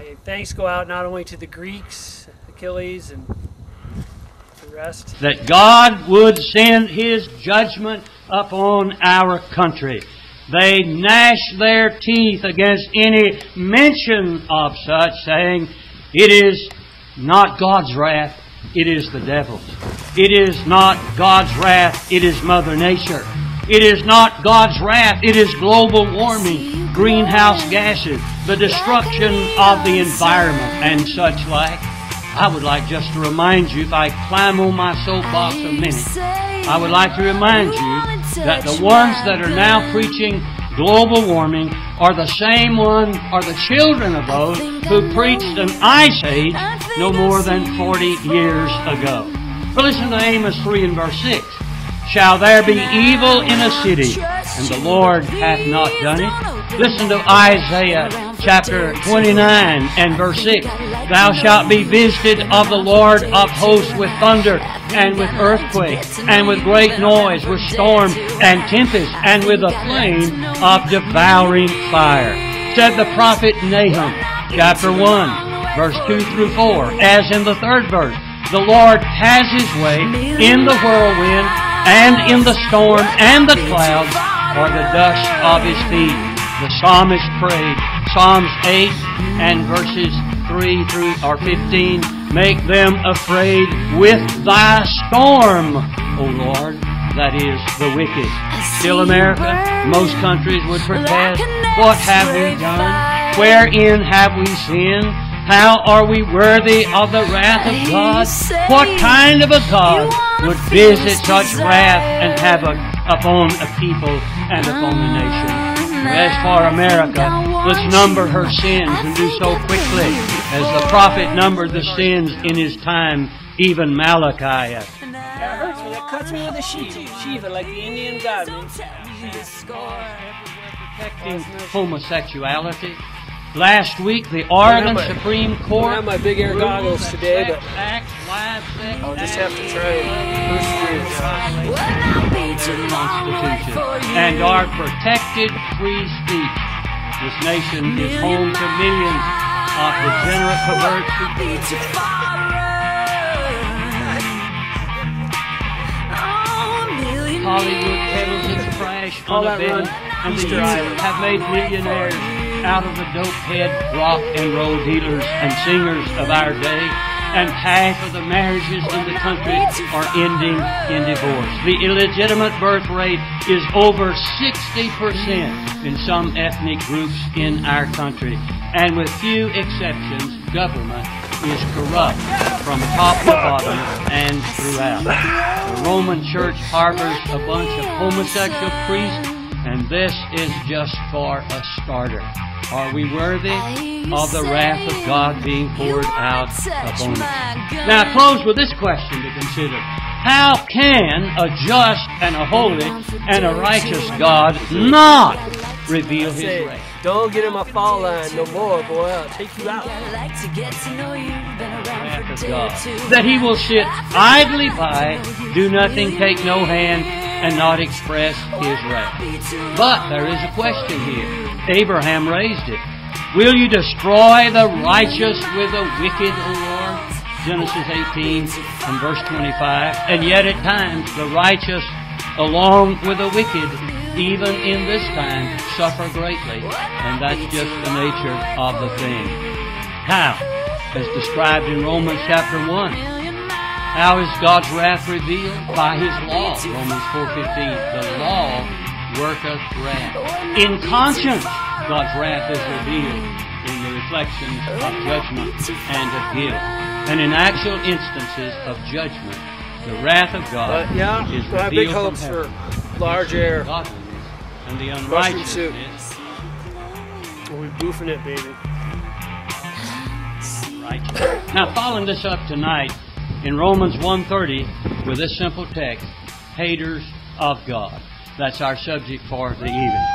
Okay, thanks go out not only to the Greeks, Achilles, and the rest. That God would send His judgment upon our country. They gnash their teeth against any mention of such, saying, it is not God's wrath, it is the devil's. It is not God's wrath, it is Mother Nature. It is not God's wrath, it is global warming, greenhouse gases, the destruction of the environment, and such like. I would like just to remind you, if I climb on my soapbox a minute, I would like to remind you that the ones that are now preaching global warming are the same ones, are the children of those who preached an ice age no more than 40 years ago. But listen to Amos 3 and verse 6. Shall there be evil in a city, and the Lord hath not done it? Listen to Isaiah chapter 29 and verse 6. Thou shalt be visited of the Lord of hosts with thunder, and with earthquake, and with great noise, with storm and tempest, and with a flame of devouring fire. Said the prophet Nahum, chapter 1, verse 2 through 4, as in the third verse, the Lord has His way in the whirlwind, and in the storm, and the clouds, or the dust of His feet. The psalmist prayed, Psalms 8 and verses 3 through 15, make them afraid with Thy storm, O Lord, that is the wicked. Still America, most countries would protest, what have we done? Wherein have we sinned? How are we worthy of the wrath of God? What kind of a God would visit such wrath and havoc upon a people and upon a nation? As for America, let's number her sins and do so quickly, as the prophet numbered the sins in his time, even Malachi. Yeah, it hurts me. That cuts me with a Shiva, like the Indian god. Protecting homosexuality. Last week, the Oregon Supreme Court... I don't have my big air goggles today, but I'll just have to try and persevere the Constitution and our protected free speech. This nation is home to millions of degenerate perverts who Hollywood peddles its trash on the bench, and the youth have made millionaires out of the dope-head rock and roll dealers and singers of our day, and half of the marriages in the country are ending in divorce. The illegitimate birth rate is over 60% in some ethnic groups in our country, and with few exceptions, government is corrupt from top to bottom and throughout. The Roman Church harbors a bunch of homosexual priests, and this is just for a starter. Are we worthy of the wrath of God being poured out upon us? Now I close with this question to consider. How can a just and a holy and a righteous God not reveal His wrath? Don't get in my fall line no more, boy. I'll take you out. That He will sit idly by, do nothing, take no hand, and not express His wrath. But there is a question here. Abraham raised it. Will you destroy the righteous with the wicked, O Lord? Genesis 18 and verse 25. And yet at times the righteous along with the wicked, even in this time, suffer greatly. And that's just the nature of the thing. How? As described in Romans chapter 1. How is God's wrath revealed? By His law. Romans 4:15. The law worketh wrath. In conscience, God's wrath is revealed in the reflections of judgment and of guilt. And in actual instances of judgment, the wrath of God is revealed big hopes from for large air. And the unrighteousness. We're boofing it, baby. Righteous. Now, following this up tonight in Romans 1:30 with this simple text, haters of God. That's our subject for the evening.